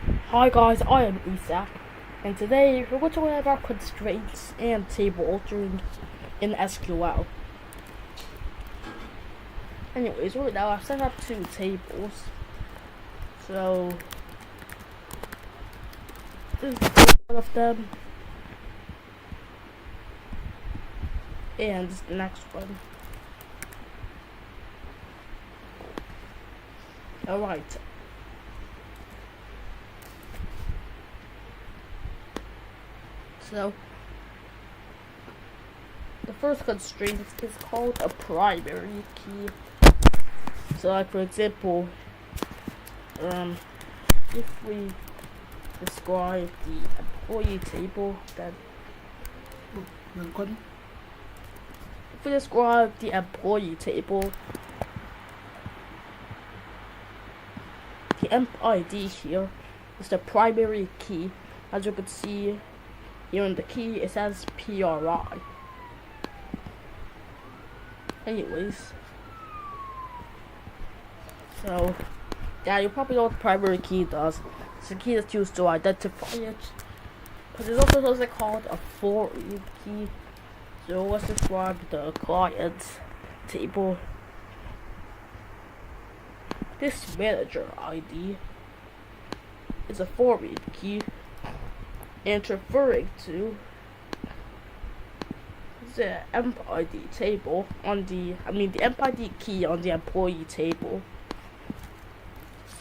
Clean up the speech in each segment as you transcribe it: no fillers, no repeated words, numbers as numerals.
Hi guys, I am Isa, and today we're going to learn about constraints and table altering in SQL. Anyways, right now I've set up two tables. So this is one of them, and this is the next one. Alright. So the first constraint is called a primary key. So like for example, if we describe the employee table, then if we describe the employee table, the emp ID here is the primary key. As you can see here in the key, it says PRI. Anyways, so yeah, you probably know what the primary key does. It's the key that's used to identify it. But there's also something called a foreign key. So let's describe the client table. This manager ID is a foreign key, and referring to the emp ID table on the emp ID key on the employee table.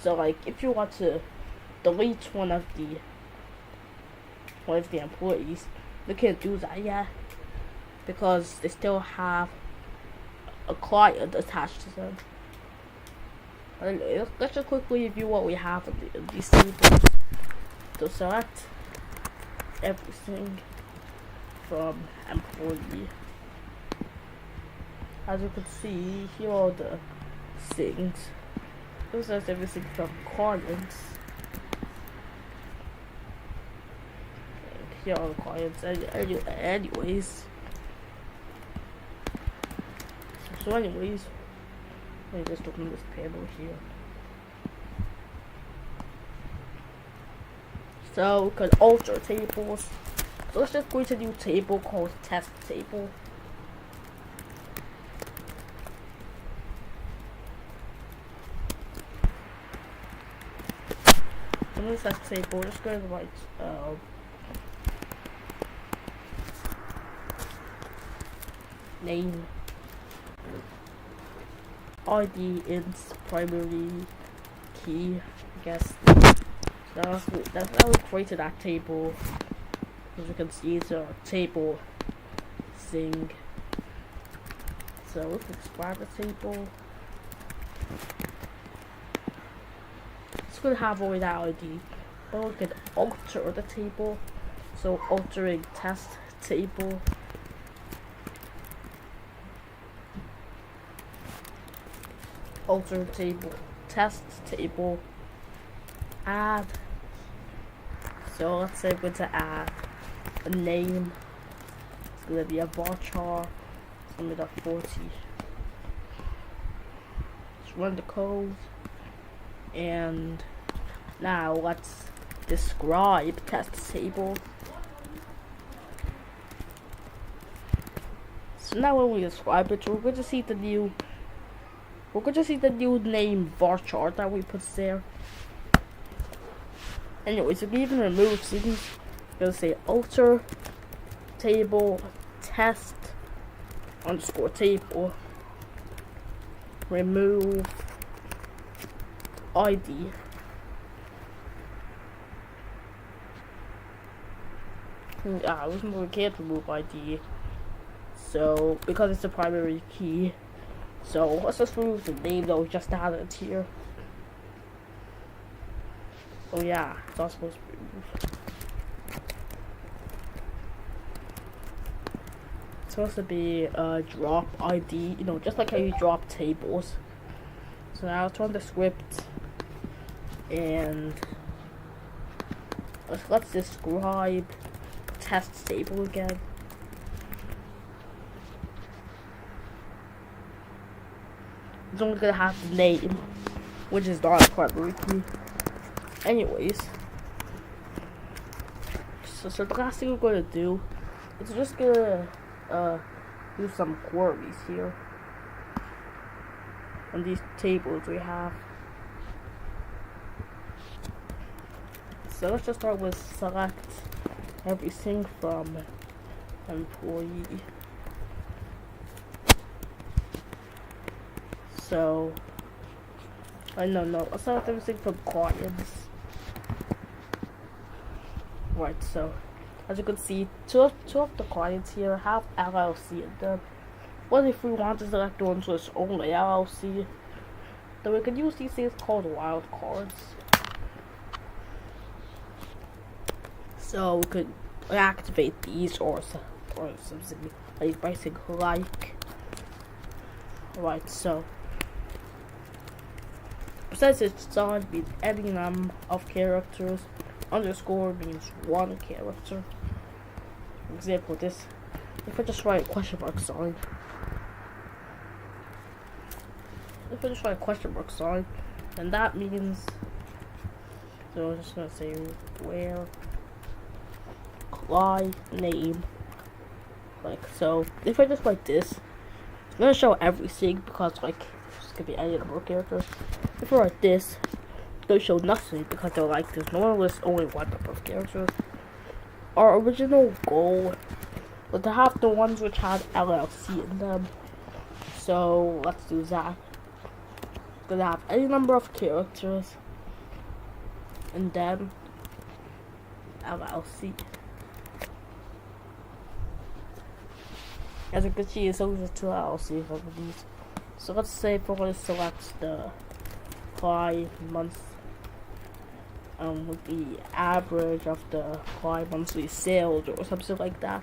So like if you want to delete one of the employees, you can't do that yet because they still have a client attached to them. Anyway, let's just quickly review what we have in these tables. So select everything from employee. As you can see, here are the things. This is everything from clients. And here are the clients. Anyways. So anyways, let me just open this table here. So we can alter tables. So let's just create a new table called test table. In this test table, we're just going to write name, ID int primary key, I guess. That's how we created that table. As you can see, it's a table thing. So let's describe the table. It's going to have only that ID, but we can alter the table. So altering test table. Alter table, test table, add. So let's say we're going to add a name. It's going to be a varchar. It's going to be the 40. Let's run the code. And now let's describe test table. So now when we describe it, we're going to see the new name varchar that we put there. Anyways, if we even remove things, we're going to say alter table test underscore table remove ID. We can't remove ID, so because it's the primary key. So let's just remove the name that we just added here. Oh yeah, it's not supposed to be removed. It's supposed to be drop ID, just like how you drop tables. So now let's run the script and let's describe test table again. It's only gonna have the name, which is not a primary key. Anyways, so the last thing we're gonna do is just gonna do some queries here on these tables we have. So let's just start with select everything from employee. So no, let's select everything from clients. Right, so as you can see, two of the clients here have LLC in them. What if we want to select one with only LLC? Then we can use these things called wildcards. So we could activate these or something like basic like. Right, so percentage sign means any number of characters. Underscore means one character. For example, this, if I just write a question mark sign, then that means, so I'm just gonna say where Clyde name, like so. If I just write this, it's gonna show everything because like it's gonna be any number of characters. If I write this, they show nothing because they're like there's no one lists only one number of characters. Our original goal was to have the ones which had LLC in them. So let's do that. Gonna have any number of characters and then LLC. As you can see, it's only two LLC for these. So let's say if we're gonna select the 5 months. With the average of the client monthly sales or something like that.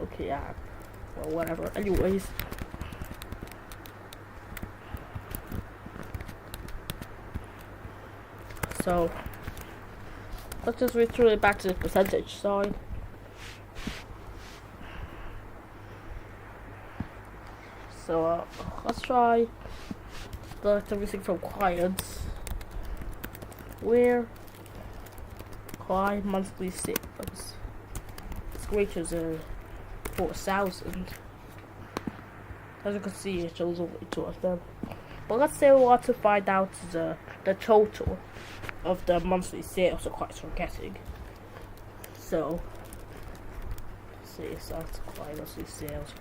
Okay, yeah. Well, whatever. Anyways. So, let's just return it back to the percentage sign. So let's try select everything from clients. Where client monthly sales is greater than 4,000. As you can see, it shows only two of them. But let's say we want to find out the total of the monthly sales the clients are getting. So let's see, so that's client monthly sales.